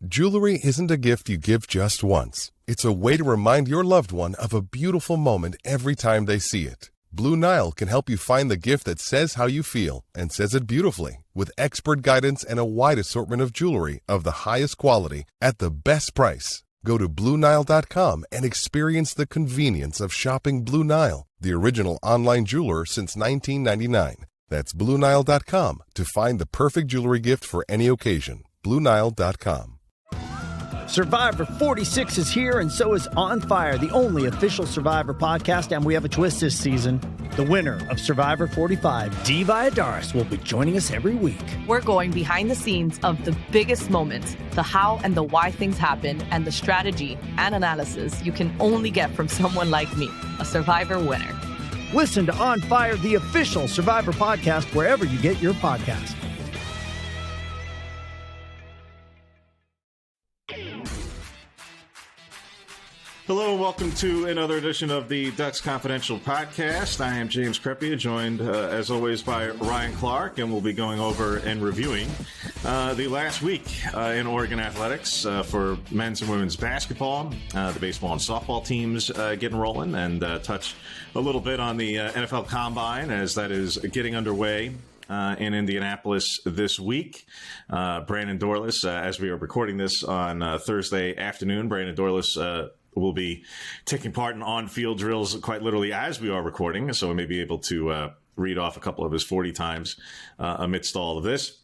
Jewelry isn't a gift you give just once. It's a way to remind your loved one of a beautiful moment every time they see it. Blue Nile can help you find the gift that says how you feel and says it beautifully, with expert guidance and a wide assortment of jewelry of the highest quality at the best price. Go to BlueNile.com and experience the convenience of shopping Blue Nile, the original online jeweler since 1999. That's BlueNile.com to find the perfect jewelry gift for any occasion. BlueNile.com. Survivor 46 is here, and so is On Fire, the only official Survivor podcast, and we have a twist this season. The winner of Survivor 45, Dee Valladares, will be joining us every week. We're going behind the scenes of the biggest moments, the how and the why things happen, and the strategy and analysis you can only get from someone like me, a Survivor winner. Listen to On Fire, the official Survivor podcast, wherever you get your podcast. Hello and welcome to another edition of the Ducks Confidential podcast. I am James Crepea, joined as always by Ryan Clarke, and we'll be going over and reviewing the last week in Oregon athletics for men's and women's basketball, the baseball and softball teams getting rolling, and touch a little bit on the NFL Combine as that is getting underway in Indianapolis this week. Brandon Dorlus, as we are recording this on Thursday afternoon, Brandon Dorlus will be taking part in on-field drills quite literally as we are recording, so we may be able to read off a couple of his 40 times amidst all of this.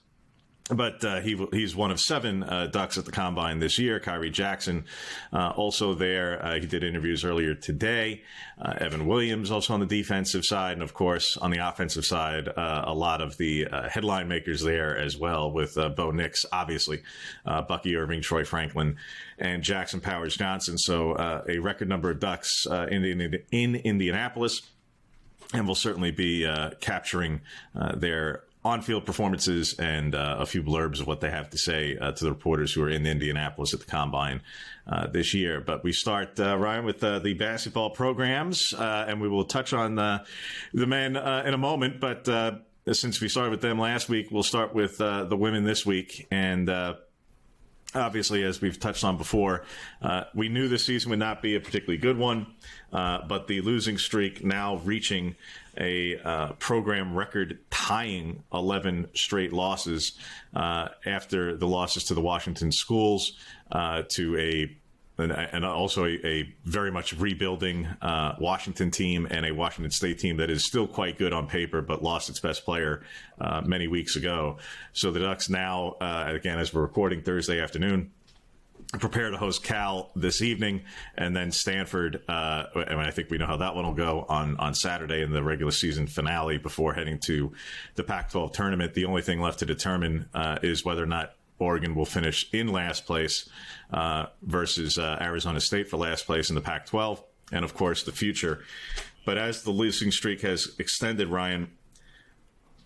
But he's one of 7 Ducks at the Combine this year. Kyrie Jackson also there. He did interviews earlier today. Evan Williams also on the defensive side. And, of course, on the offensive side, a lot of the headline makers there as well with Bo Nix, obviously, Bucky Irving, Troy Franklin, and Jackson Powers Johnson. So a record number of Ducks in Indianapolis. And we'll certainly be capturing their on-field performances and a few blurbs of what they have to say to the reporters who are in Indianapolis at the Combine this year. But we start, Ryan, with the basketball programs, and we will touch on the men in a moment. But since we started with them last week, we'll start with the women this week. And obviously, as we've touched on before, we knew this season would not be a particularly good one, but the losing streak now reaching a program record tying 11 straight losses after the losses to the Washington schools, and also a very much rebuilding Washington team and a Washington State team that is still quite good on paper, but lost its best player many weeks ago. So the Ducks now, again, as we're recording Thursday afternoon, prepare to host Cal this evening, and then Stanford. I think we know how that one will go on Saturday in the regular season finale before heading to the Pac-12 tournament. The only thing left to determine is whether or not Oregon will finish in last place versus Arizona State for last place in the Pac-12, and of course the future. But as the losing streak has extended, Ryan,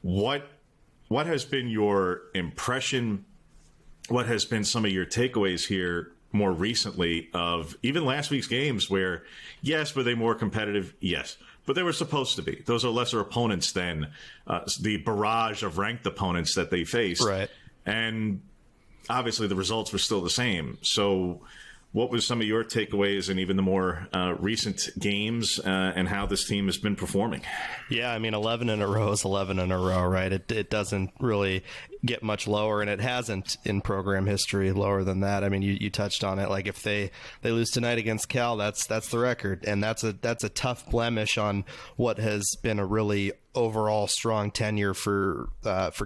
what has been your impression? What has been some of your takeaways here more recently of even last week's games where, yes, were they more competitive? Yes, but they were supposed to be. Those are lesser opponents than the barrage of ranked opponents that they faced. Right. And obviously the results were still the same. So what was some of your takeaways in even the more recent games and how this team has been performing? Yeah, I mean, 11 in a row is 11 in a row, right? It doesn't really get much lower, and it hasn't in program history lower than that. I mean, you touched on it. Like if they lose tonight against Cal, that's the record, and that's a tough blemish on what has been a really overall strong tenure for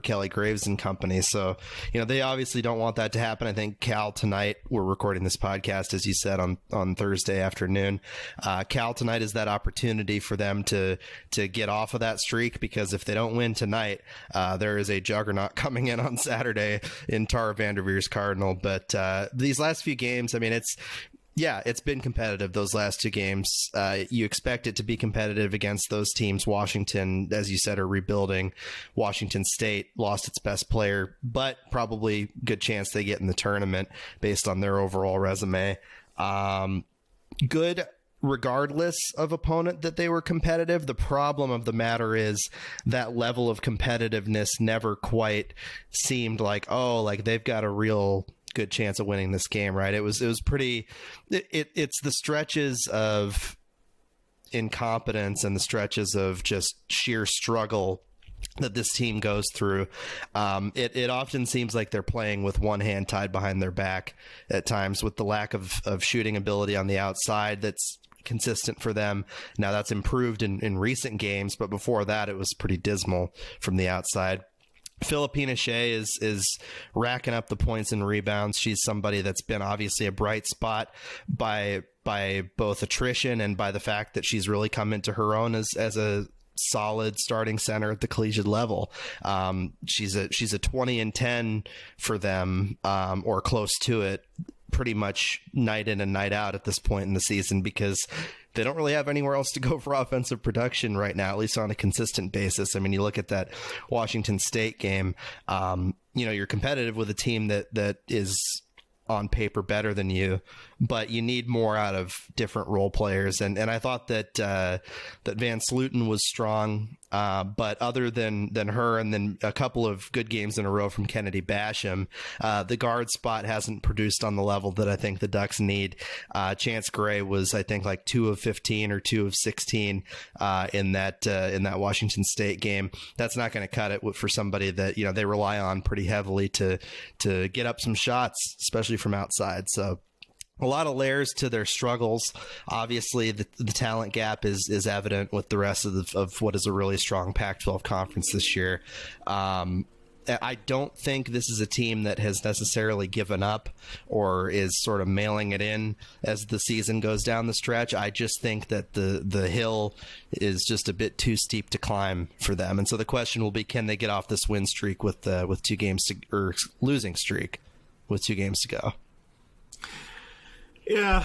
Kelly Graves and company. So, they obviously don't want that to happen. I think Cal tonight, we're recording this podcast, as you said, on Thursday afternoon. Cal tonight is that opportunity for them to get off of that streak, because if they don't win tonight, there is a juggernaut coming in on Saturday in Tara Vanderveer's Cardinal. But these last few games, I mean, it's been competitive those last 2 games. You expect it to be competitive against those teams. Washington, as you said, are rebuilding. Washington State lost its best player, but probably good chance they get in the tournament based on their overall resume. Good regardless of opponent that they were competitive. The problem of the matter is that level of competitiveness never quite seemed like, they've got a real good chance of winning this game, right? It was pretty. It's the stretches of incompetence and the stretches of just sheer struggle that this team goes through. It often seems like they're playing with one hand tied behind their back at times, with the lack of shooting ability on the outside that's consistent for them. Now that's improved in recent games, but before that it was pretty dismal from the outside. Philippina Shea is racking up the points and rebounds. She's somebody that's been obviously a bright spot by both attrition and by the fact that she's really come into her own as a solid starting center at the collegiate level. She's a 20 and 10 for them, or close to it, pretty much night in and night out at this point in the season, because they don't really have anywhere else to go for offensive production right now, at least on a consistent basis. I mean, you look at that Washington State game, you're competitive with a team that is on paper better than you, but you need more out of different role players. And I thought that Van Sluten was strong, but other than her and then a couple of good games in a row from Kennedy Basham, the guard spot hasn't produced on the level that I think the Ducks need. Chance Gray was, I think, like 2 of 15 or 2 of 16 in that Washington State game. That's not going to cut it for somebody that they rely on pretty heavily to get up some shots, especially from outside. So a lot of layers to their struggles. Obviously, the talent gap is evident with the rest of what is a really strong Pac-12 conference this year. I don't think this is a team that has necessarily given up or is sort of mailing it in as the season goes down the stretch. I just think that the hill is just a bit too steep to climb for them. And so the question will be, can they get off this win streak with 2 games to, or losing streak with 2 games to go? Yeah,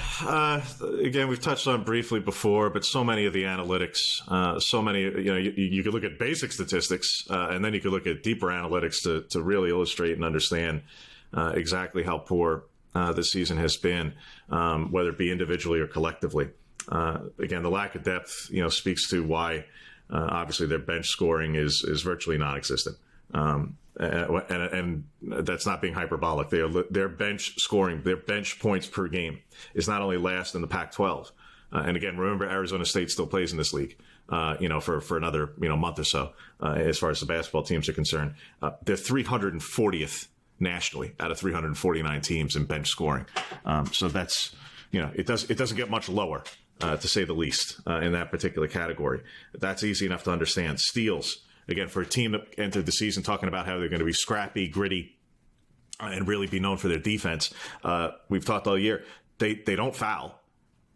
again, we've touched on briefly before, but so many of the analytics, you could look at basic statistics, and then you could look at deeper analytics to really illustrate and understand exactly how poor the season has been, whether it be individually or collectively. Again, the lack of depth, speaks to why, obviously, their bench scoring is virtually non-existent. And that's not being hyperbolic. Their bench scoring, their bench points per game is not only last in the Pac-12. And again, remember, Arizona State still plays in this league, for another, month or so, as far as the basketball teams are concerned. They're 340th nationally out of 349 teams in bench scoring. So that's, it doesn't get much lower, to say the least, in that particular category. That's easy enough to understand. Steals. Again, for a team that entered the season talking about how they're going to be scrappy, gritty, and really be known for their defense, we've talked all year. They don't foul,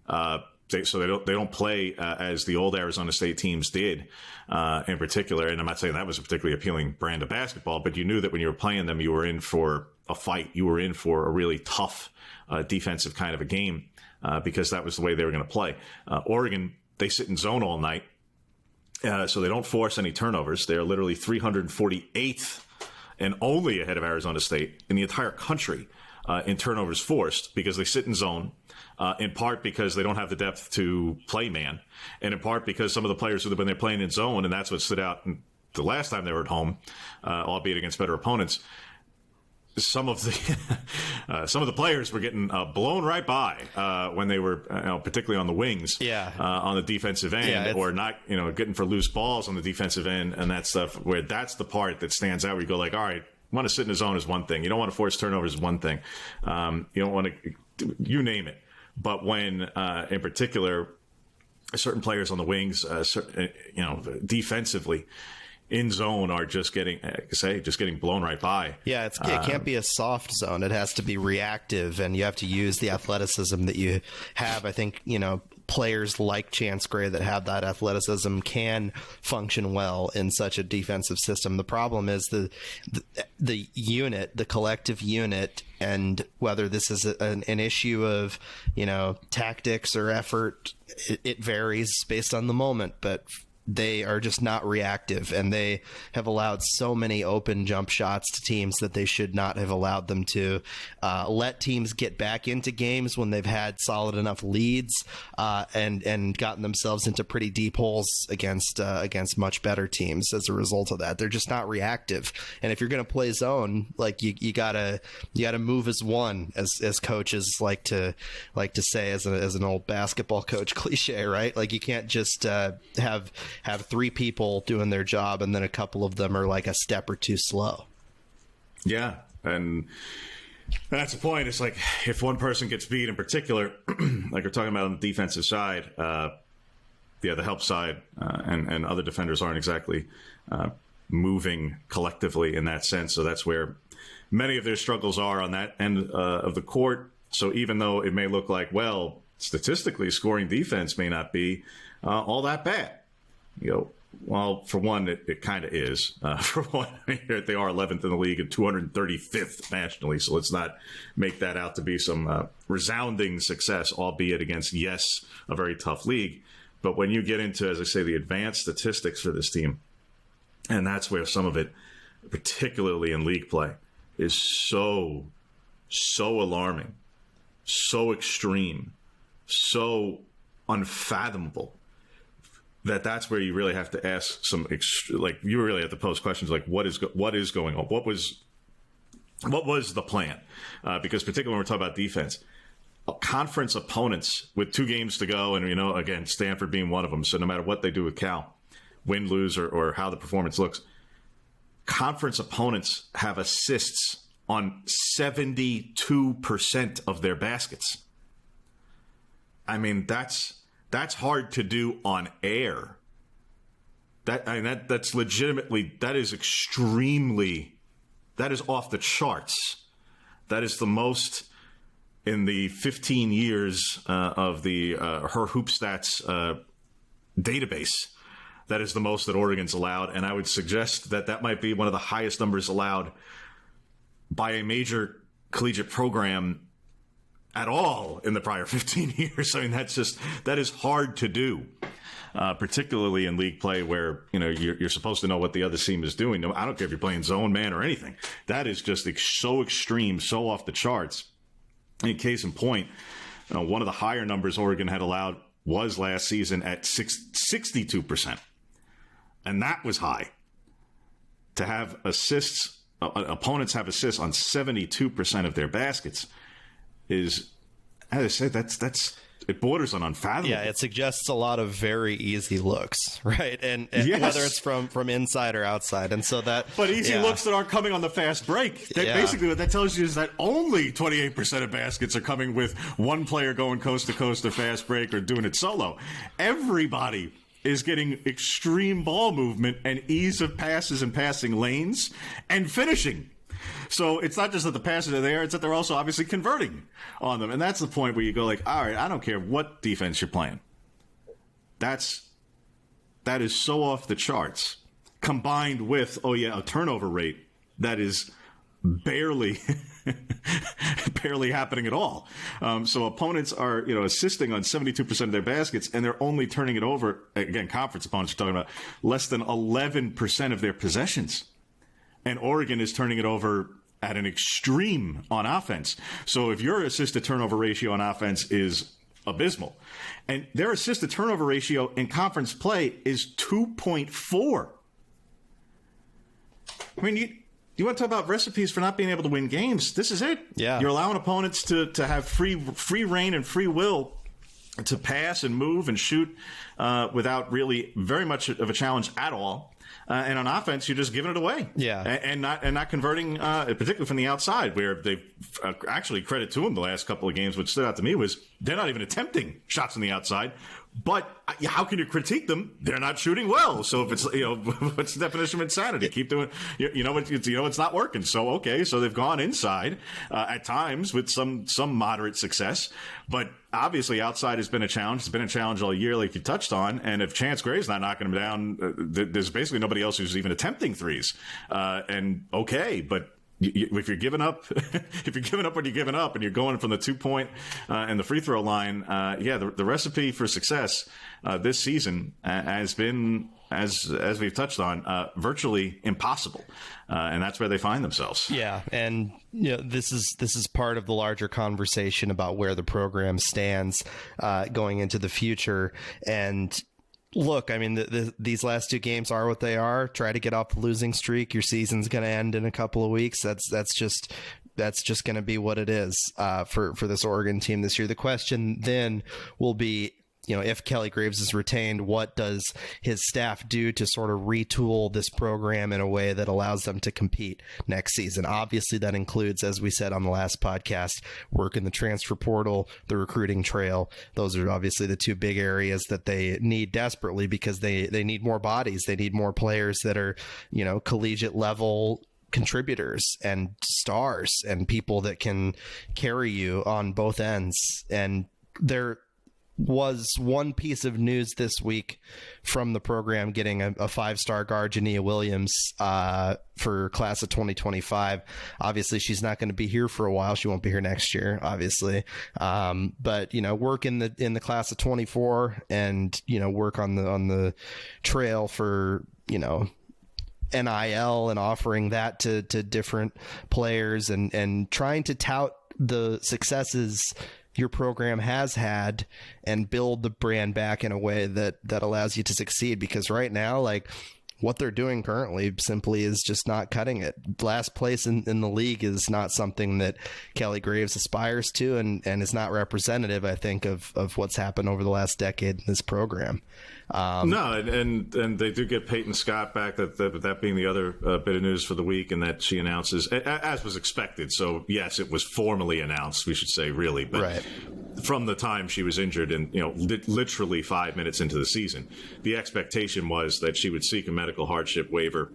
so they don't play as the old Arizona State teams did, in particular. And I'm not saying that was a particularly appealing brand of basketball, but you knew that when you were playing them, you were in for a fight. You were in for a really tough defensive kind of a game, because that was the way they were going to play. Oregon, they sit in zone all night. So they don't force any turnovers. They're literally 348th and only ahead of Arizona State in the entire country in turnovers forced, because they sit in zone, in part because they don't have the depth to play man, and in part because some of the players when they're playing in zone, and that's what stood out the last time they were at home, albeit against better opponents. Some of the players were getting blown right by when they were, particularly on the wings, on the defensive end, or not, getting for loose balls on the defensive end and that stuff. Where that's the part that stands out. Where you go like, all right, want to sit in the zone is one thing. You don't want to force turnovers is one thing. You don't want to, you name it. But when, in particular, certain players on the wings, defensively, in zone are just getting blown right by. Yeah, it can't be a soft zone. It has to be reactive, and you have to use the athleticism that you have. I think, players like Chance Gray that have that athleticism can function well in such a defensive system. The problem is the unit, the collective unit, and whether this is an issue of, tactics or effort, it varies based on the moment. But they are just not reactive, and they have allowed so many open jump shots to teams that they should not have allowed them to. Let teams get back into games when they've had solid enough leads, and gotten themselves into pretty deep holes against much better teams as a result of that. They're just not reactive. And if you're going to play zone, like you gotta move as one, as coaches like to say, as an old basketball coach cliche, right? Like you can't just have three people doing their job and then a couple of them are like a step or two slow. Yeah. And that's the point. It's like if one person gets beat in particular, like we're talking about on the defensive side, the help side, and other defenders aren't exactly moving collectively in that sense. So that's where many of their struggles are on that end of the court. So even though it may look like, well, statistically scoring defense may not be all that bad. Well, for one, it kind of is. For one, they are 11th in the league and 235th nationally, so let's not make that out to be some resounding success, albeit against, yes, a very tough league. But when you get into, as I say, the advanced statistics for this team, and that's where some of it, particularly in league play, is so alarming, so extreme, so unfathomable, that's where you really have to ask you really have to pose questions like what is going on? What was the plan? Because particularly when we're talking about defense, conference opponents with 2 games to go, and again, Stanford being one of them. So no matter what they do with Cal, win, lose, or how the performance looks, conference opponents have assists on 72% of their baskets. I mean, that's hard to do on air. That's legitimately, that is off the charts. That is the most in the 15 years of the her Hoop Stats database. That is the most that Oregon's allowed, and I would suggest that might be one of the highest numbers allowed by a major collegiate program at all in the prior 15 years. I mean, that is hard to do, particularly in league play where, you're supposed to know what the other team is doing. I don't care if you're playing zone man or anything. That is just so extreme, so off the charts. In case in point, one of the higher numbers Oregon had allowed was last season at 62%. And that was high. To have assists, opponents have assists on 72% of their baskets is, as I said, it borders on unfathomable. Yeah, it suggests a lot of very easy looks, right? And yes, whether it's from inside or outside, and so that. But easy looks that aren't coming on the fast break. Basically, what that tells you is that only 28% of baskets are coming with one player going coast to coast or fast break or doing it solo. Everybody is getting extreme ball movement and ease of passes and passing lanes and finishing. So it's not just that the passes are there, it's that they're also obviously converting on them. And that's the point where you go like, all right, I don't care what defense you're playing. That is so off the charts, combined with, a turnover rate that is barely happening at all. So opponents are, assisting on 72% of their baskets, and they're only turning it over, again, conference opponents are talking about less than 11% of their possessions. And Oregon is turning it over at an extreme on offense. So if your assist-to-turnover ratio on offense is abysmal, and their assist-to-turnover ratio in conference play is 2.4. I mean, you want to talk about recipes for not being able to win games? This is it. Yeah. You're allowing opponents to have free reign and free will to pass and move and shoot without really very much of a challenge at all. And on offense, you're just giving it away, and not converting, particularly from the outside, where they've actually, credit to them, the last couple of games, which stood out to me was they're not even attempting shots on the outside. But how can you critique them? They're not shooting well. So if it's, what's the definition of insanity? Keep doing, it's not working. So, okay. So they've gone inside, at times with some moderate success, but obviously outside has been a challenge. It's been a challenge all year, like you touched on. And if Chance Gray's not knocking them down, there's basically nobody else who's even attempting threes. But if you're giving up, if you're giving up when you're giving up, and you're going from the 2-point and the free throw line, the recipe for success this season has been, as we've touched on, virtually impossible, and that's where they find themselves. Yeah, and this is part of the larger conversation about where the program stands going into the future. And look, I mean, these last 2 games are what they are. Try to get off the losing streak. Your season's going to end in a couple of weeks. That's just going to be what it is for this Oregon team this year. The question then will be, if Kelly Graves is retained, what does his staff do to sort of retool this program in a way that allows them to compete next season? Obviously, that includes, as we said on the last podcast, work in the transfer portal, the recruiting trail. Those are obviously the 2 big areas that they need desperately, because they need more bodies. They need more players that are, collegiate level contributors and stars and people that can carry you on both ends. And there was one piece of news this week from the program getting a 5-star guard, Jania Williams, for class of 2025. Obviously, she's not going to be here for a while. She won't be here next year, obviously. But work in the class of 24, and work on the trail for NIL and offering that to different players, and trying to tout the successes your program has had and build the brand back in a way that allows you to succeed. Because right now, like, what they're doing currently simply is just not cutting it. Last place in the league is not something that Kelly Graves aspires to, and is not representative, I think, of what's happened over the last decade in this program. No, and they do get Peyton Scott back, that being the other bit of news for the week, and that she announces, as was expected. So, yes, it was formally announced, we should say, really. But right from the time she was injured, and literally 5 minutes into the season, the expectation was that she would seek a medical hardship waiver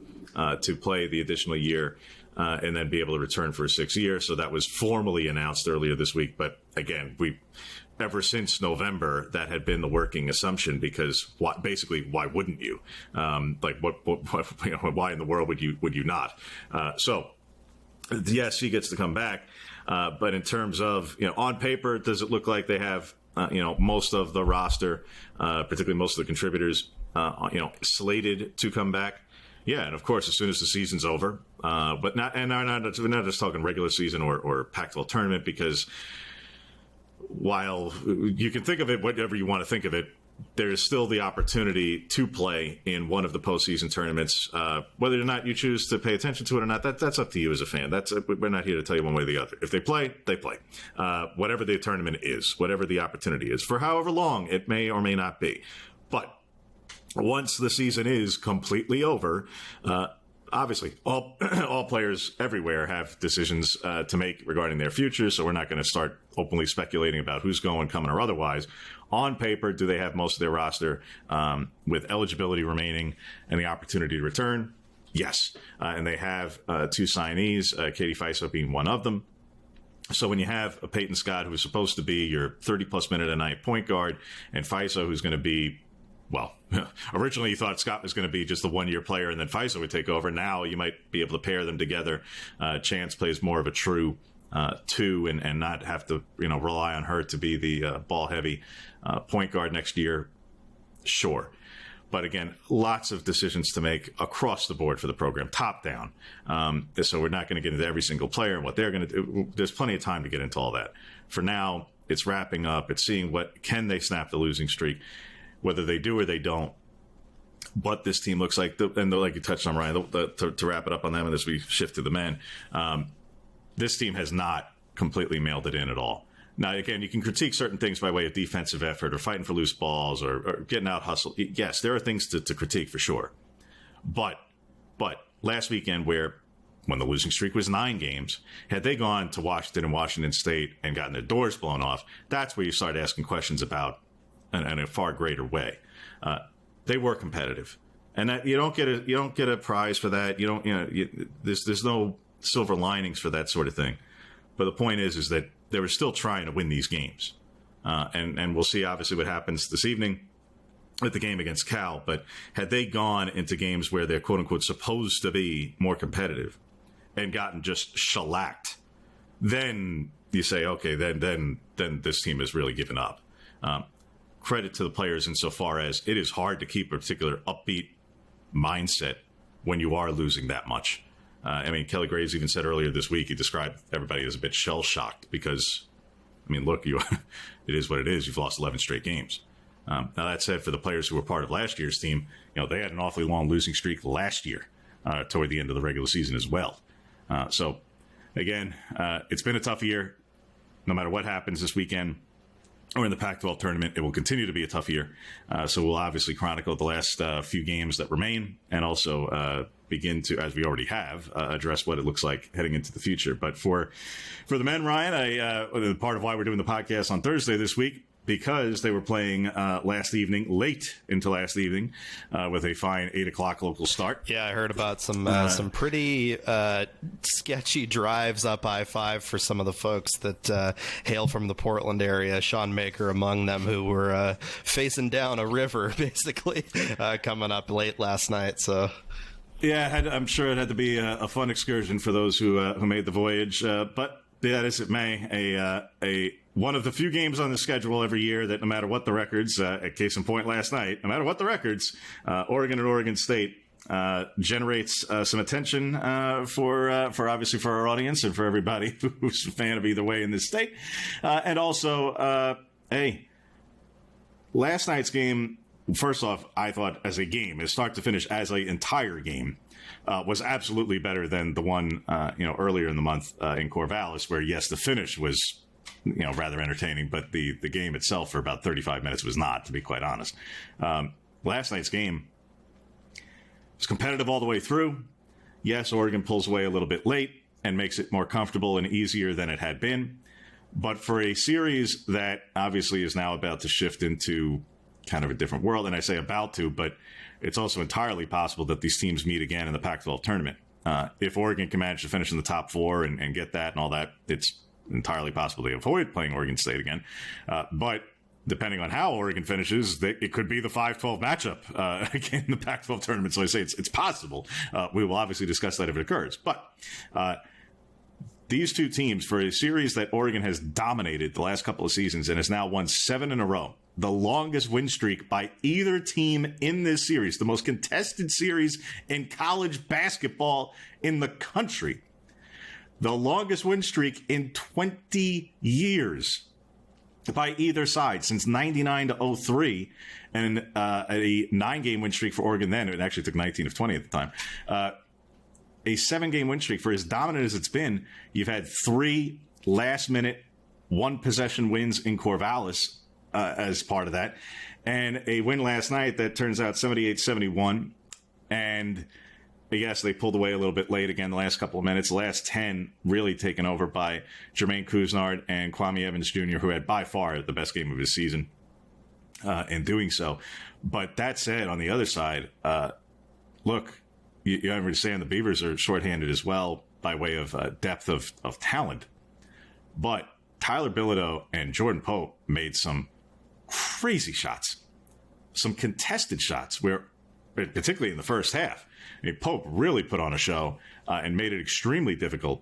to play the additional year and then be able to return for a 6th year. So that was formally announced earlier this week. But again, ever since November, that had been the working assumption, because why wouldn't you? Why in the world would you not? So yes, she gets to come back. But in terms of, on paper, does it look like they have, most of the roster, particularly most of the contributors, slated to come back? Yeah, and of course, as soon as the season's over, but we're not just talking regular season or Pac-12 tournament, because while you can think of it whatever you want to think of it, there is still the opportunity to play in one of the postseason tournaments. Whether or not you choose to pay attention to it or not, that's up to you as a fan. We're not here to tell you one way or the other. If they play, they play. Whatever the tournament is, whatever the opportunity is, for however long it may or may not be. But once the season is completely over, obviously, all players everywhere have decisions to make regarding their future, so we're not going to start openly speculating about who's going, coming, or otherwise. On paper, do they have most of their roster with eligibility remaining and the opportunity to return? Yes. And they have 2 signees, Katie Faiso being one of them. So when you have a Peyton Scott, who's supposed to be your 30-plus minute a night point guard, and Faiso, who's going to be, well, originally you thought Scott was going to be just the 1-year player and then Faiso would take over. Now you might be able to pair them together. Chance plays more of a true 2 and not have to rely on her to be the ball heavy point guard next year. Sure. But again, lots of decisions to make across the board for the program, top down. So we're not going to get into every single player and what they're going to do. There's plenty of time to get into all that. For now, it's wrapping up. It's seeing can they snap the losing streak, whether they do or they don't. What this team looks like, and like you touched on, Ryan, to wrap it up on them, and as we shift to the men, this team has not completely mailed it in at all. Now, again, you can critique certain things by way of defensive effort or fighting for loose balls or getting out hustled. Yes, there are things to critique for sure. But last weekend, when the losing streak was 9 games, had they gone to Washington and Washington State and gotten their doors blown off, that's where you start asking questions about in a far greater way. They were competitive, and that you don't get a prize for that. There's no silver linings for that sort of thing. But the point is that they were still trying to win these games. And we'll see, obviously, what happens this evening at the game against Cal. But had they gone into games where they're, quote-unquote, supposed to be more competitive and gotten just shellacked, then you say, okay, then this team has really given up. Credit to the players insofar as it is hard to keep a particular upbeat mindset when you are losing that much. I mean, Kelly Graves even said earlier this week, he described everybody as a bit shell-shocked because, I mean, look, it is what it is. You've lost 11 straight games. Now, that said, for the players who were part of last year's team, they had an awfully long losing streak last year toward the end of the regular season as well. So, again, it's been a tough year. No matter what happens this weekend or in the Pac-12 tournament, it will continue to be a tough year. So we'll obviously chronicle the last few games that remain and also begin to, as we already have, address what it looks like heading into the future. But for the men, Ryan, part of why we're doing the podcast on Thursday this week, because they were playing late into last evening, with a fine 8 o'clock local start. Yeah, I heard about some pretty sketchy drives up I-5 for some of the folks that hail from the Portland area, Sean Maker among them, who were facing down a river, basically, coming up late last night. So, yeah, I'm sure it had to be a fun excursion for those who made the voyage. But be that as it may, a one of the few games on the schedule every year that no matter what the records, at case in point last night, no matter what the records, Oregon and Oregon State generates some attention for obviously for our audience and for everybody who's a fan of either way in this state. And also, last night's game, first off, I thought as a game, as start to finish, as an entire game, was absolutely better than the one earlier in the month in Corvallis, where yes, the finish was rather entertaining, but the game itself for about 35 minutes was not, to be quite honest. Last night's game was competitive all the way through. Yes, Oregon pulls away a little bit late and makes it more comfortable and easier than it had been. But for a series that obviously is now about to shift into kind of a different world, and I say about to, but it's also entirely possible that these teams meet again in the Pac-12 tournament. If Oregon can manage to finish in the top four and get that and all that, it's entirely possible they avoid playing Oregon State again. But depending on how Oregon finishes, it could be the 5-12 matchup again in the Pac-12 tournament. So I say it's possible. We will obviously discuss that if it occurs. But these two teams, for a series that Oregon has dominated the last couple of seasons and has now won 7 in a row, the longest win streak by either team in this series, the most contested series in college basketball in the country, the longest win streak in 20 years by either side since 99 to 03, and a 9-game win streak for Oregon then. It actually took 19 of 20 at the time. A 7-game win streak. For as dominant as it's been, you've had 3 last-minute, 1-possession wins in Corvallis as part of that, and a win last night that turns out 78-71, and yes, they pulled away a little bit late again the last couple of minutes. The last 10 really taken over by Jermaine Couisnard and Kwame Evans Jr., who had by far the best game of his season in doing so. But that said, on the other side, look, you understand the Beavers are shorthanded as well by way of depth of talent. But Tyler Bilodeau and Jordan Pope made some crazy shots, some contested shots, where, particularly in the first half, Pope really put on a show and made it extremely difficult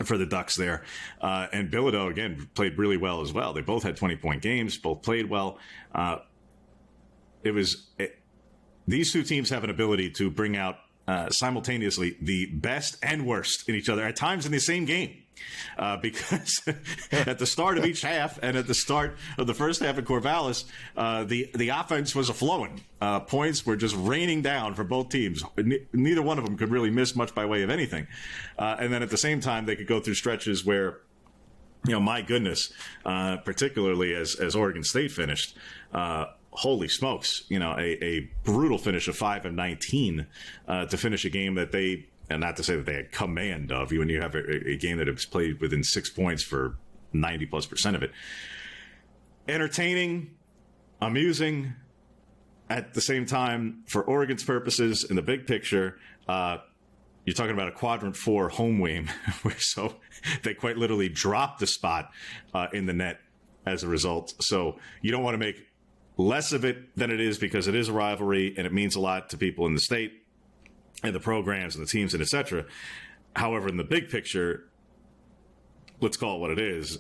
for the Ducks there. And Bilodeau, again, played really well as well. They both had 20-point games, both played well. These two teams have an ability to bring out simultaneously the best and worst in each other, at times in the same game. Because at the start of each half and at the start of the first half of Corvallis, the offense was a-flowing. Points were just raining down for both teams. Neither one of them could really miss much by way of anything. And then at the same time, they could go through stretches where, my goodness, particularly as Oregon State finished, holy smokes, a brutal finish of 5 of 19 to finish a game that they, and not to say that they had command of, when you have a game that was played within 6 points for 90+% of it. Entertaining, amusing, at the same time, for Oregon's purposes, in the big picture, you're talking about a quadrant 4 home game, so they quite literally dropped the spot in the net as a result. So you don't want to make less of it than it is, because it is a rivalry and it means a lot to people in the state and the programs and the teams and etc. However, in the big picture, let's call it what it is.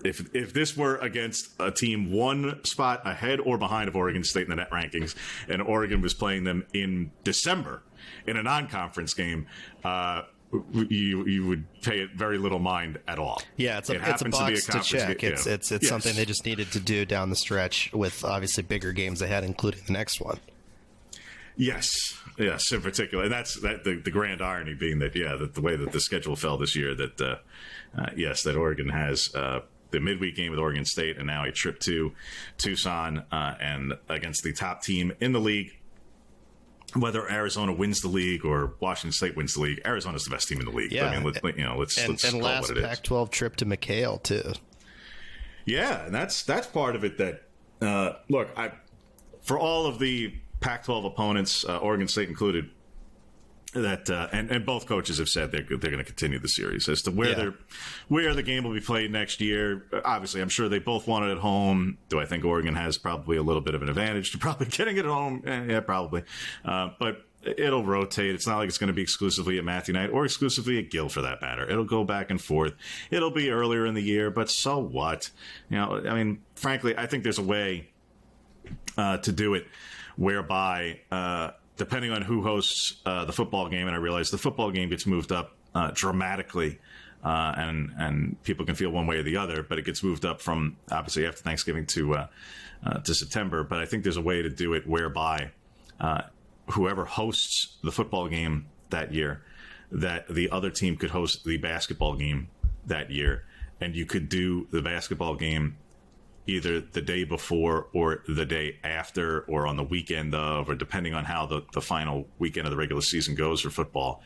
If this were against a team one spot ahead or behind of Oregon State in the net rankings, and Oregon was playing them in December in a non-conference game, you would pay it very little mind at all. Yeah, it's a box to check. It's yes. something they just needed to do down the stretch with obviously bigger games ahead, including the next one. Yes, in particular, and that's the grand irony being that that the way that the schedule fell this year, that that Oregon has the midweek game with Oregon State and now a trip to Tucson and against the top team in the league. Whether Arizona wins the league or Washington State wins the league, Arizona's the best team in the league. Yeah. I mean, let's and call last it what it is. Pac-12 trip to McKale too. Yeah, and that's part of it. That look, for all of the Pac-12 opponents, Oregon State included, that and both coaches have said they're going to continue the series. As to where the game will be played next year, obviously I'm sure they both want it at home. Do I think Oregon has probably a little bit of an advantage to probably getting it at home? Yeah, probably. But it'll rotate. It's not like it's going to be exclusively at Matthew Knight or exclusively at Gill for that matter. It'll go back and forth. It'll be earlier in the year, but so what? I mean, frankly, I think there's a way to do it whereby depending on who hosts the football game, and I realize the football game gets moved up dramatically, and people can feel one way or the other, but it gets moved up from obviously after Thanksgiving to September. But I think there's a way to do it whereby whoever hosts the football game that year, that the other team could host the basketball game that year, and you could do the basketball game either the day before or the day after or on the weekend of, or depending on how the final weekend of the regular season goes for football.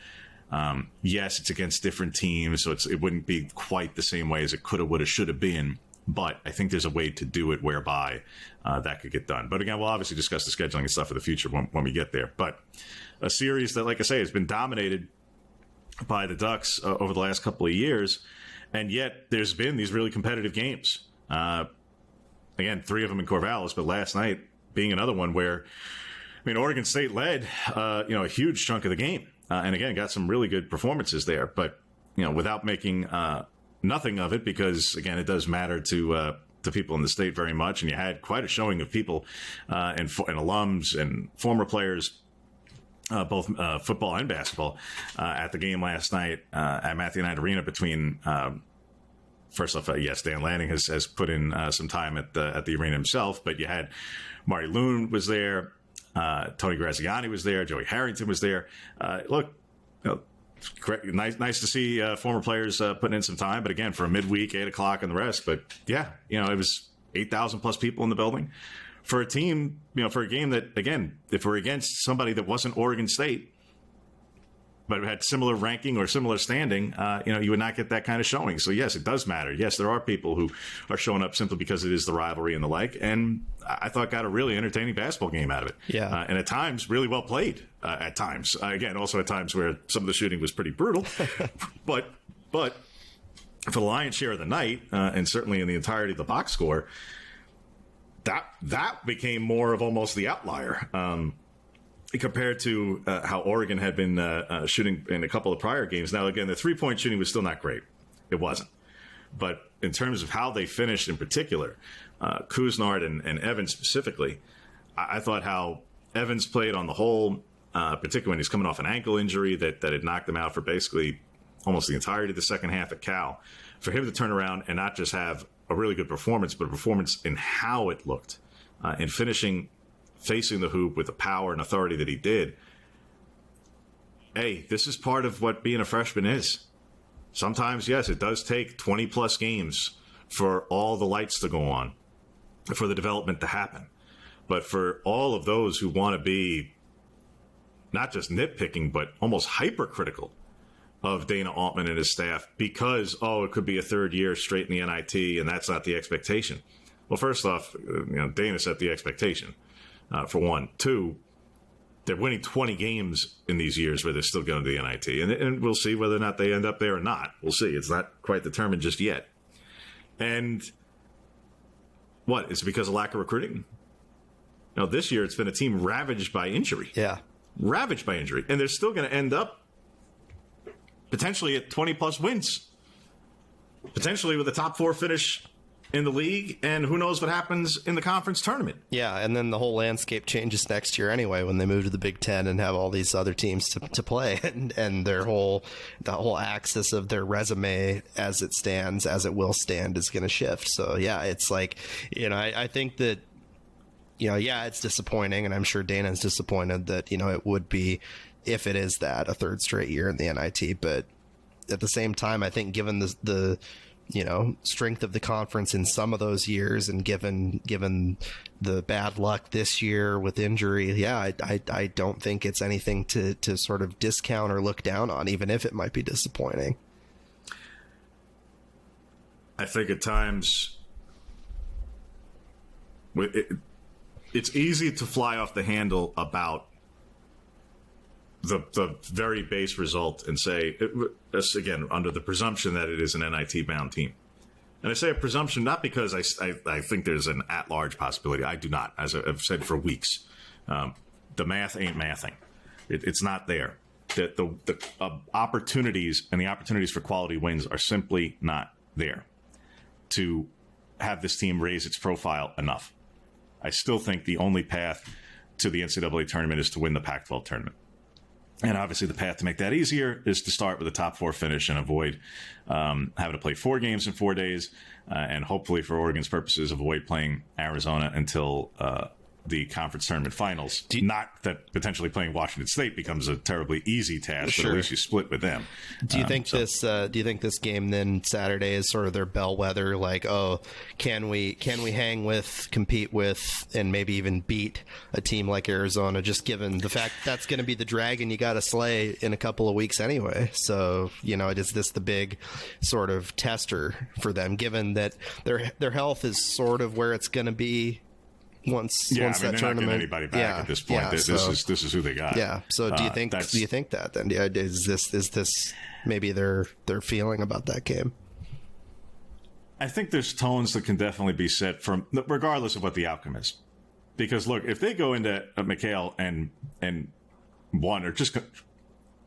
Yes, it's against different teams, so it wouldn't be quite the same way as it could have, would have, should have been. But I think there's a way to do it whereby that could get done. But again, we'll obviously discuss the scheduling and stuff for the future when we get there. But a series that, like I say, has been dominated by the Ducks over the last couple of years, and yet there's been these really competitive games. Again, 3 of them in Corvallis, but last night being another one where, I mean, Oregon State led, a huge chunk of the game, and again got some really good performances there. But without making nothing of it, because again, it does matter to people in the state very much, and you had quite a showing of people and alums and former players. Both football and basketball at the game last night at Matthew Knight Arena between. First off, yes, Dan Lanning has put in some time at the arena himself, but you had Marty Loon was there, Tony Graziani was there, Joey Harrington was there. Look, nice to see former players putting in some time, but again, for a midweek, 8 o'clock and the rest. But yeah, it was 8,000 plus people in the building for a team, for a game that, again, if we're against somebody that wasn't Oregon State, but had similar ranking or similar standing, you would not get that kind of showing. So, yes, it does matter. Yes, there are people who are showing up simply because it is the rivalry and the like. And I thought got a really entertaining basketball game out of it. Yeah. And at times, really well played at times. Again, also at times where some of the shooting was pretty brutal. but for the lion's share of the night, and certainly in the entirety of the box score, that became more of almost the outlier. Compared to how Oregon had been shooting in a couple of prior games. Now, again, the three-point shooting was still not great. It wasn't. But in terms of how they finished in particular, Couisnard and Evans specifically, I thought how Evans played on the whole, particularly when he's coming off an ankle injury that had knocked him out for basically almost the entirety of the second half at Cal. For him to turn around and not just have a really good performance, but a performance in how it looked, in finishing facing the hoop with the power and authority that he did. Hey, this is part of what being a freshman is. Sometimes, yes, it does take 20-plus games for all the lights to go on, for the development to happen. But for all of those who want to be not just nitpicking, but almost hypercritical of Dana Altman and his staff because, it could be a third year straight in the NIT, and that's not the expectation. Well, first off, Dana set the expectation. For one. 2, they're winning 20 games in these years where they're still going to the NIT. And we'll see whether or not they end up there or not. We'll see. It's not quite determined just yet. And what? Is it because of lack of recruiting? No, this year it's been a team ravaged by injury. Yeah. Ravaged by injury. And they're still going to end up potentially at 20-plus wins, potentially with a top 4 finish in the league, and who knows what happens in the conference tournament. Yeah, and then the whole landscape changes next year anyway when they move to the Big Ten and have all these other teams to play, and the whole axis of their resume as it stands, as it will stand, is going to shift. So yeah, it's like, I think that, it's disappointing, and I'm sure Dana's disappointed that, it would be, if it is that, a third straight year in the NIT, but at the same time, I think given the strength of the conference in some of those years, and given the bad luck this year with injury, I don't think it's anything to sort of discount or look down on, even if it might be disappointing. I think at times it's easy to fly off the handle about the very base result and say, again, under the presumption that it is an NIT-bound team. And I say a presumption not because I think there's an at-large possibility. I do not, as I've said for weeks. The math ain't mathing. It's not there. The opportunities and the opportunities for quality wins are simply not there to have this team raise its profile enough. I still think the only path to the NCAA tournament is to win the Pac-12 tournament. And obviously the path to make that easier is to start with a top 4 finish and avoid having to play 4 games in 4 days, and hopefully for Oregon's purposes avoid playing Arizona until the conference tournament finals. Not that potentially playing Washington State becomes a terribly easy task, Sure. but at least you split with them. Do you think this game then Saturday is sort of their bellwether? Like, can we hang with, compete with, and maybe even beat a team like Arizona? Just given the fact that's going to be the dragon you got to slay in a couple of weeks anyway. So is this the big sort of tester for them? Given that their health is sort of where it's going to be. Once they're that not tournament, getting anybody back at this point. This is who they got. Yeah. So do you think that then is this maybe their feeling about that game? I think there's tones that can definitely be set from regardless of what the outcome is. Because look, if they go into McKale and won, or just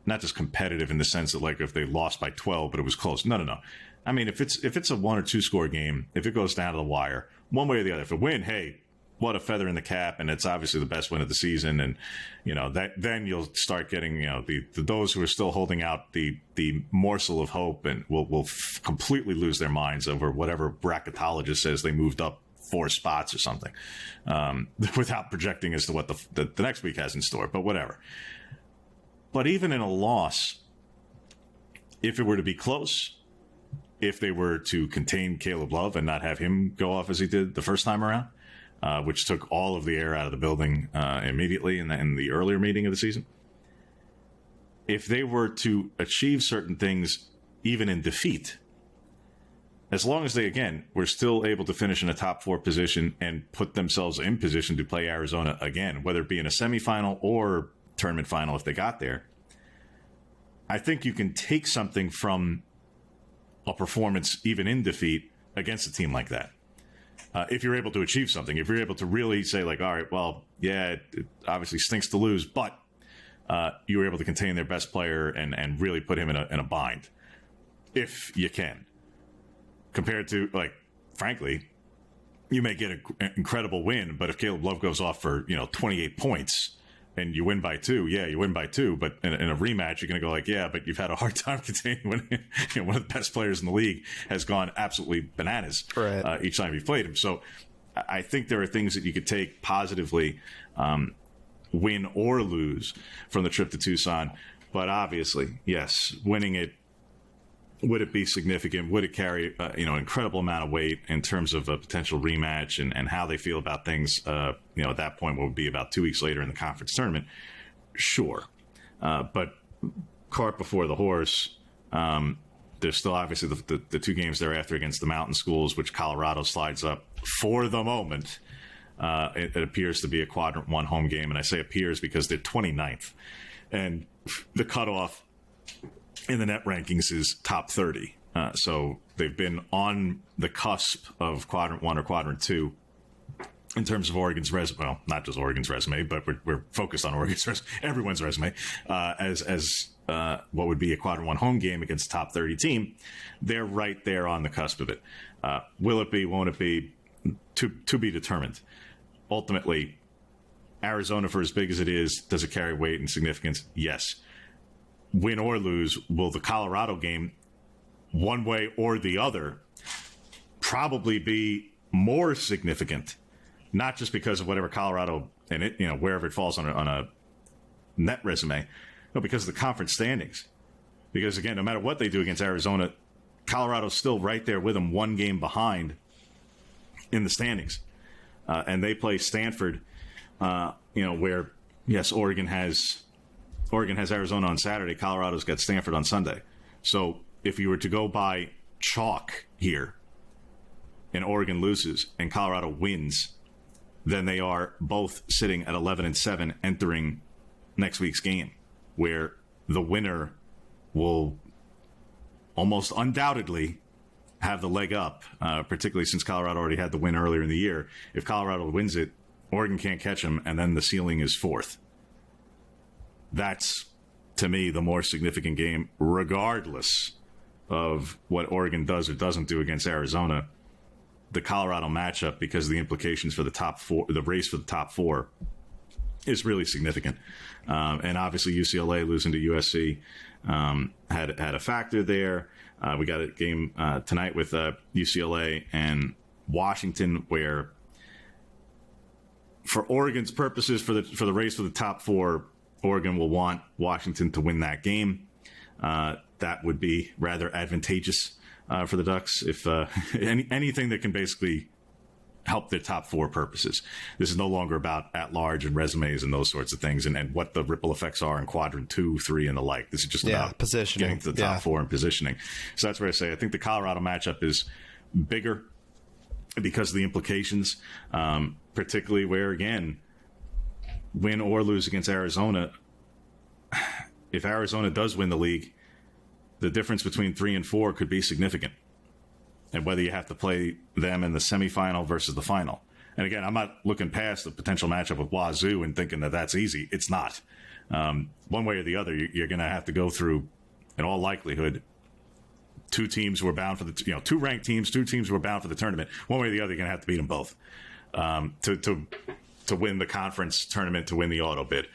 not just competitive in the sense that like if they lost by 12 but it was close. No. I mean, if it's a 1 or 2 score game, if it goes down to the wire, one way or the other, if it win, hey, what a feather in the cap, and it's obviously the best win of the season, and that then you'll start getting those who are still holding out the morsel of hope and will completely lose their minds over whatever bracketologist says they moved up 4 spots or something, without projecting as to what the next week has in store. But whatever. But even in a loss, if it were to be close, if they were to contain Caleb Love and not have him go off as he did the first time around, which took all of the air out of the building immediately in the earlier meeting of the season. If they were to achieve certain things, even in defeat, as long as they, again, were still able to finish in a top 4 position and put themselves in position to play Arizona again, whether it be in a semifinal or tournament final if they got there, I think you can take something from a performance, even in defeat, against a team like that. If you're able to achieve something, if you're able to really say like, all right, well, yeah, it obviously stinks to lose, but you were able to contain their best player and really put him in a bind, if you can. Compared to, like, frankly, you may get an incredible win, but if Caleb Love goes off for 28 points and you win by 2, you win by 2, but in a rematch you're going to go like, yeah, but you've had a hard time containing when one of the best players in the league has gone absolutely bananas each time you've played him. So I think there are things that you could take positively, win or lose, from the trip to Tucson. But obviously, yes, winning it, would it be significant? Would it carry an incredible amount of weight in terms of a potential rematch and how they feel about things? At that point, what would be about 2 weeks later in the conference tournament? Sure, but cart before the horse. There's still obviously the 2 games thereafter against the mountain schools, which Colorado slides up for the moment. It appears to be a quadrant 1 home game, and I say appears because they're 29th, and the cutoff in the net rankings is top 30. So they've been on the cusp of quadrant 1 or quadrant 2 in terms of Oregon's resume. Well, not just Oregon's resume, but we're focused on Oregon's resume, everyone's resume, as what would be a quadrant 1 home game against a top 30 team. They're right there on the cusp of it. Will it be, won't it be, to be determined. Ultimately, Arizona, for as big as it is, does it carry weight and significance? Yes. Win or lose, will the Colorado game, one way or the other, probably be more significant, not just because of whatever Colorado and it, wherever it falls on a net resume, no, because of the conference standings. Because again, no matter what they do against Arizona, Colorado's still right there with them, one game behind in the standings, and they play Stanford. Where yes, Oregon has Arizona on Saturday. Colorado's got Stanford on Sunday. So if you were to go by chalk here, and Oregon loses and Colorado wins, then they are both sitting at 11-7 entering next week's game, where the winner will almost undoubtedly have the leg up, particularly since Colorado already had the win earlier in the year. If Colorado wins it, Oregon can't catch them, and then the ceiling is 4th. That's, to me, the more significant game, regardless of what Oregon does or doesn't do against Arizona. The Colorado matchup, because the implications for the top 4, the race for the top 4, is really significant. And obviously UCLA losing to USC had a factor there. We got a game tonight with UCLA and Washington, where for Oregon's purposes, for the race for the top 4, Oregon will want Washington to win that game. That would be rather advantageous for the Ducks, if anything that can basically help their top 4 purposes. This is no longer about at-large and resumes and those sorts of things, and what the ripple effects are in quadrant 2, 3, and the like. This is just about positioning, getting to the top 4 and positioning. So that's where I say I think the Colorado matchup is bigger because of the implications, particularly where, again, win or lose against Arizona. If Arizona does win the league, the difference between 3 and 4 could be significant. And whether you have to play them in the semifinal versus the final. And again, I'm not looking past the potential matchup with Wazoo and thinking that that's easy. It's not. One way or the other, you're going to have to go through, in all likelihood, 2 teams who are bound for the, 2 ranked teams, 2 teams who are bound for the tournament. One way or the other, you're going to have to beat them both to win the conference tournament, to win the auto bid.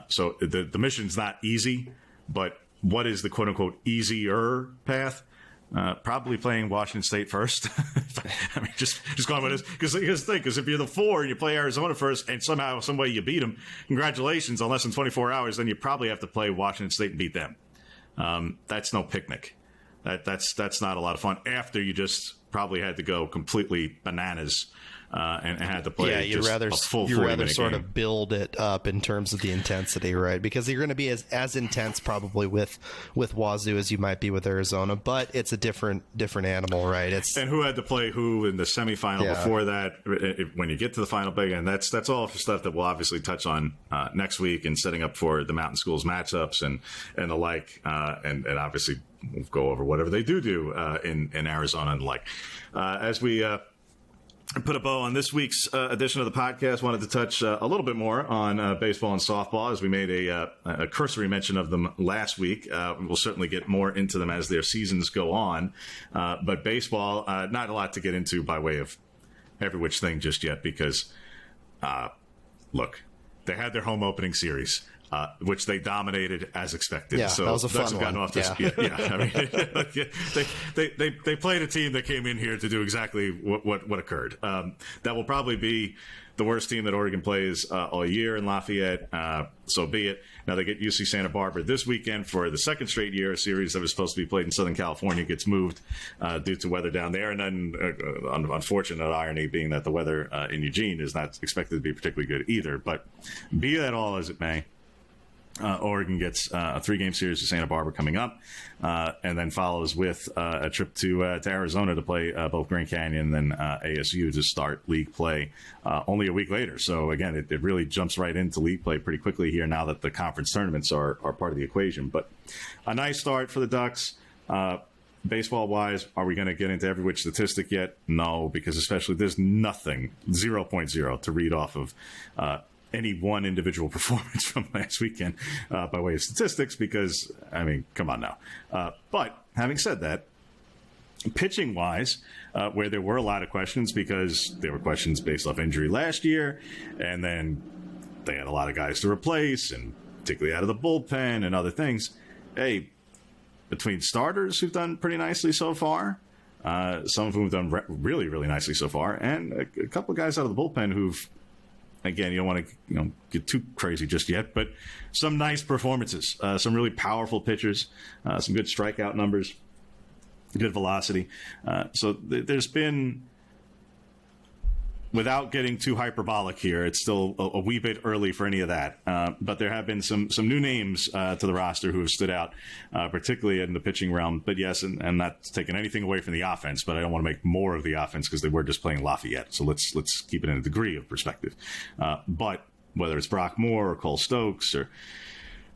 So the mission's not easy, but what is the quote unquote easier path? Probably playing Washington State first. I mean, just going with this, because if you're the 4 and you play Arizona first and somehow, some way you beat them, congratulations. On less than 24 hours, then you probably have to play Washington State and beat them. That's no picnic. That's not a lot of fun. After you just probably had to go completely bananas and had to play you'd rather sort game. of build it up in terms of the intensity, right? Because you're going to be as intense probably with Wazoo as you might be with Arizona, but it's a different animal, right? And who had to play who in the semifinal before that? When you get to the final big, and that's all stuff that we'll obviously touch on next week, and setting up for the Mountain Schools matchups and the like, and obviously we'll go over whatever they do in Arizona and the like. As we put a bow on this week's edition of the podcast, wanted to touch a little bit more on baseball and softball, as we made a cursory mention of them last week. We'll certainly get more into them as their seasons go on. But baseball, not a lot to get into by way of every which thing just yet, because, look, they had their home opening series. Which they dominated as expected. Yeah, so that was a fun one. I mean, they played a team that came in here to do exactly what occurred. That will probably be the worst team that Oregon plays all year in Lafayette. So be it. Now they get UC Santa Barbara this weekend for the second straight year. A series that was supposed to be played in Southern California gets moved due to weather down there. And then unfortunate irony being that the weather in Eugene is not expected to be particularly good either. But be that all as it may, Oregon gets a 3-game series to Santa Barbara coming up, and then follows with a trip to Arizona to play both Grand Canyon and then ASU to start league play only a week later. So, again, it really jumps right into league play pretty quickly here now that the conference tournaments are part of the equation. But a nice start for the Ducks. Baseball-wise, are we going to get into every which statistic yet? No, because especially there's nothing, 0.0, to read off of any one individual performance from last weekend by way of statistics, because, I mean, come on now. But having said that, pitching-wise, where there were a lot of questions, because there were questions based off injury last year, and then they had a lot of guys to replace, and particularly out of the bullpen and other things. Hey, between starters who've done pretty nicely so far, some of whom have done really, really nicely so far, and a couple of guys out of the bullpen who've, again, you don't want to get too crazy just yet, but some nice performances, some really powerful pitchers, some good strikeout numbers, good velocity. So there's been, without getting too hyperbolic here, it's still a wee bit early for any of that. But there have been some new names to the roster who have stood out, particularly in the pitching realm. But yes, and not taking anything away from the offense, but I don't want to make more of the offense because they were just playing Lafayette. So let's keep it in a degree of perspective. But whether it's Brock Moore or Cole Stokes, or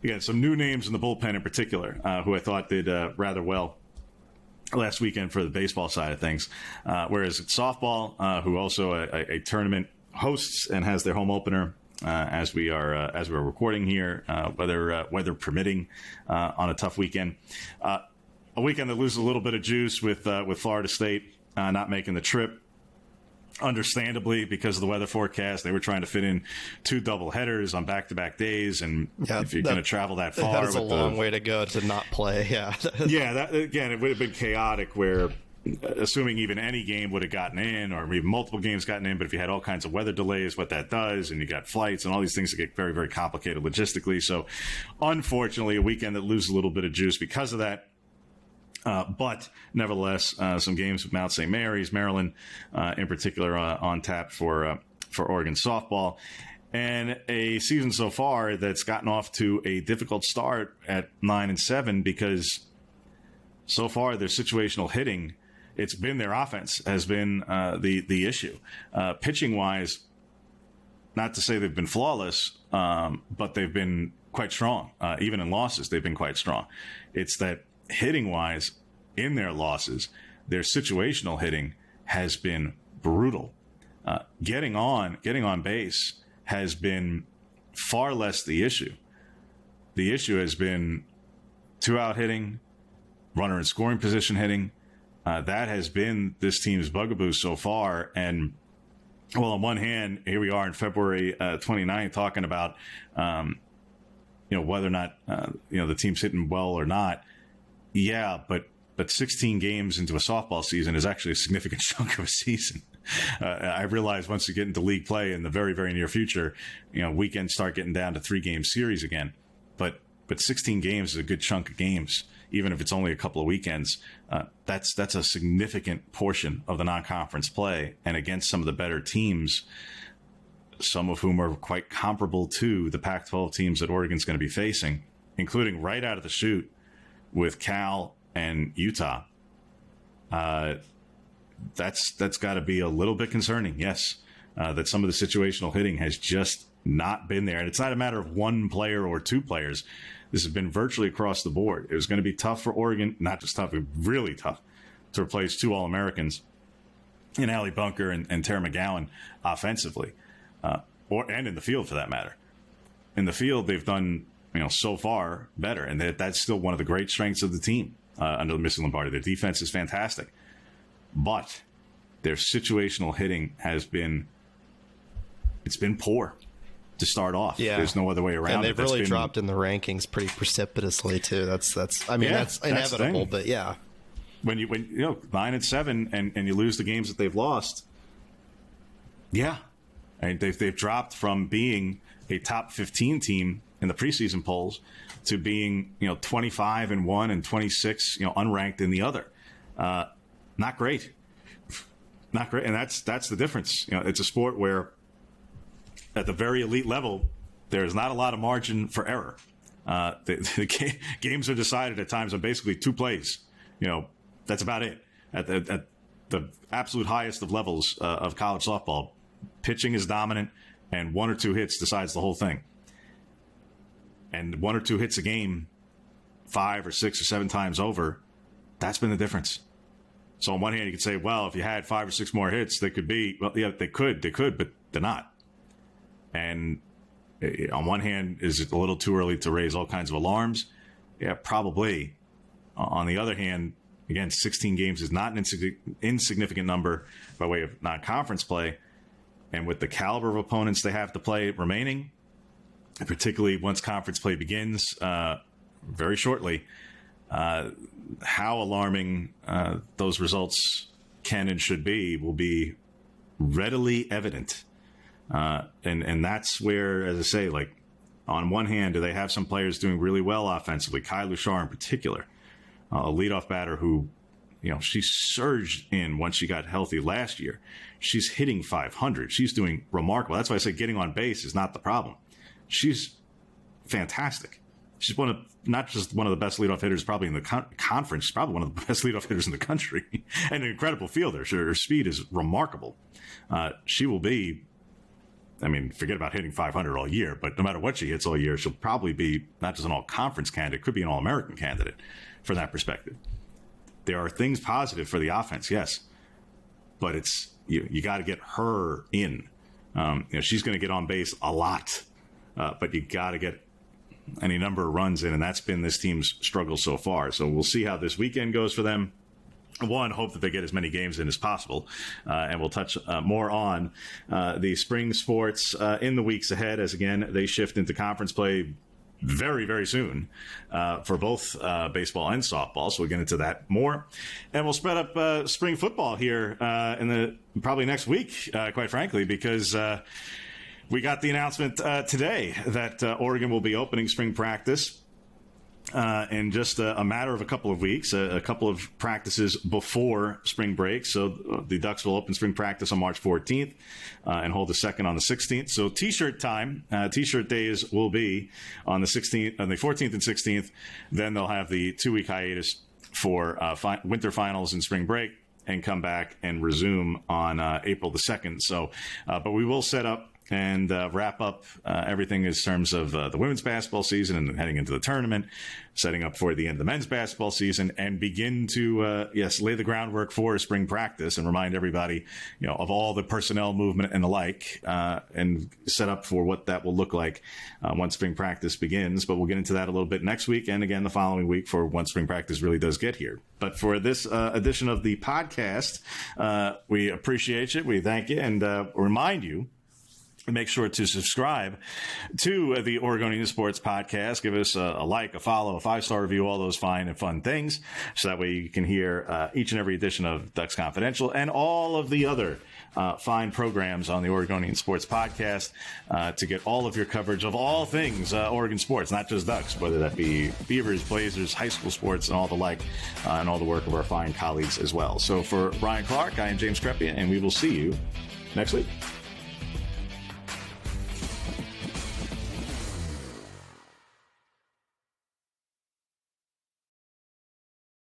again, some new names in the bullpen in particular, who I thought did rather well last weekend for the baseball side of things. Whereas it's softball, who also a tournament hosts and has their home opener as we're recording here, weather permitting, on a tough weekend. A weekend that loses a little bit of juice with Florida State not making the trip. Understandably, because of the weather forecast, they were trying to fit in 2 double headers on back-to-back days, and if you're going to travel that far, that is a long way to go to not play. Yeah, that, again, it would have been chaotic. Where, assuming even any game would have gotten in, or even multiple games gotten in, but if you had all kinds of weather delays, what that does, and you got flights and all these things that get very, very complicated logistically. So, unfortunately, a weekend that loses a little bit of juice because of that. But nevertheless, some games with Mount St. Mary's, Maryland, in particular, on tap for Oregon softball, and a season so far that's gotten off to a difficult start at 9-7, because so far their situational hitting, it's been their offense has been the issue. Pitching wise, not to say they've been flawless, but they've been quite strong. Even in losses, they've been quite strong. It's that hitting wise, in their losses, their situational hitting has been brutal. Getting on base has been far less the issue. The issue has been 2-out hitting, runner in scoring position hitting. That has been this team's bugaboo so far. And, well, on one hand, here we are in February 29th talking about whether or not the team's hitting well or not. Yeah, but 16 games into a softball season is actually a significant chunk of a season. I realize once you get into league play in the very, very near future, weekends start getting down to 3-game series again. But 16 games is a good chunk of games, even if it's only a couple of weekends. That's a significant portion of the non-conference play, and against some of the better teams, some of whom are quite comparable to the Pac-12 teams that Oregon's going to be facing, including right out of the chute with Cal and Utah. That's got to be a little bit concerning, yes, that some of the situational hitting has just not been there. And it's not a matter of one player or 2 players. This has been virtually across the board. It was going to be tough for Oregon, not just tough, really tough, to replace 2 All-Americans in Allie Bunker and Tara McGowan offensively, and in the field for that matter. In the field, they've done so far better, and that's still one of the great strengths of the team under Missy Lombardi. Their defense is fantastic, but their situational hitting has been poor to start off. Yeah. There's no other way around it. And they've really dropped in the rankings pretty precipitously too. That's inevitable, but yeah. When 9-7 and you lose the games that they've lost, yeah, and they've dropped from being a top 15 team in the preseason polls to being 25-1 and 26 unranked in the other. Not great, and that's the difference. It's a sport where at the very elite level there's not a lot of margin for error. The games are decided at times on basically 2 plays. That's about it. At the absolute highest of levels of college softball, pitching is dominant, and 1 or 2 hits decides the whole thing. And 1 or 2 hits a game 5 or 6 or 7 times over, that's been the difference. So on one hand, you could say, well, if you had 5 or 6 more hits, they could be, well, yeah, they could, but they're not. And On one hand, is it a little too early to raise all kinds of alarms? Yeah, probably. On the other hand, again, 16 games is not an insignificant number by way of non-conference play. And with the caliber of opponents they have to play remaining, particularly once conference play begins very shortly, how alarming those results can and should be will be readily evident. And that's where, as I say, like, on one hand, do they have some players doing really well offensively? Kai Luchar in particular, a leadoff batter who, she surged in once she got healthy last year. She's hitting 500. She's doing remarkable. That's why I say getting on base is not the problem. She's fantastic. She's not just one of the best leadoff hitters probably in the conference. She's probably one of the best leadoff hitters in the country and an incredible fielder. Her speed is remarkable. She will be, forget about hitting 500 all year, but no matter what she hits all year, she'll probably be not just an all-conference candidate, could be an all-American candidate from that perspective. There are things positive for the offense, yes, but it's you got to get her in. She's going to get on base a lot, but you got to get any number of runs in, and that's been this team's struggle so far. So we'll see how this weekend goes for them. One, hope that they get as many games in as possible, and we'll touch more on the spring sports in the weeks ahead, as again they shift into conference play very, very soon for both baseball and softball. So we'll get into that more, and we'll spread up spring football here in probably next week, quite frankly, because we got the announcement today that Oregon will be opening spring practice in just a matter of a couple of weeks, a couple of practices before spring break. So the Ducks will open spring practice on March 14th and hold the second on the 16th. So T-shirt time, T-shirt days will be on the 16th, on the 14th and 16th. Then they'll have the 2-week hiatus for winter finals and spring break, and come back and resume on April the 2nd. So, but we will set up and wrap up everything in terms of the women's basketball season and heading into the tournament, setting up for the end of the men's basketball season, and begin to, lay the groundwork for spring practice and remind everybody, of all the personnel movement and the like, and set up for what that will look like once spring practice begins. But we'll get into that a little bit next week and again the following week for once spring practice really does get here. But for this edition of the podcast, we appreciate you. We thank you and remind you, make sure to subscribe to the Oregonian Sports podcast. Give us a like, a follow, a 5-star review, all those fine and fun things. So that way you can hear each and every edition of Ducks Confidential and all of the other fine programs on the Oregonian Sports podcast to get all of your coverage of all things Oregon sports, not just Ducks, whether that be Beavers, Blazers, high school sports, and all the like, and all the work of our fine colleagues as well. So for Ryan Clarke, I am James Crepea, and we will see you next week.